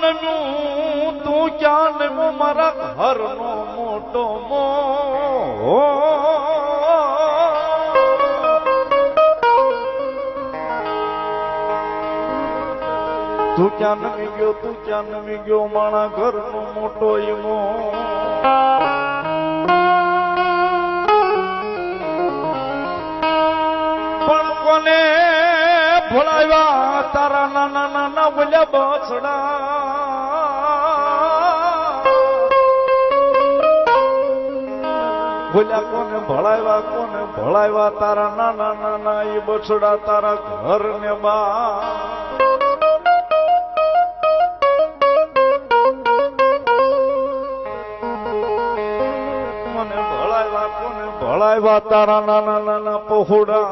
નમ્યું તું ક્યાં નમ્યો મારા ઘરનો મોટો મો તું ક્યાં નમી ગયો તું ક્યાં નમી ગયો મારા ઘરનો મોટો ઈમો પણ કોને ભોળાવ્યા તારા નાના નાના બોલ્યા બસડા બોલ્યા કોને ભળાવ્યા તારા નાના નાના એ બસડા તારા ઘર ને બા ભળાવ્યા તારા નાના નાના પહોળા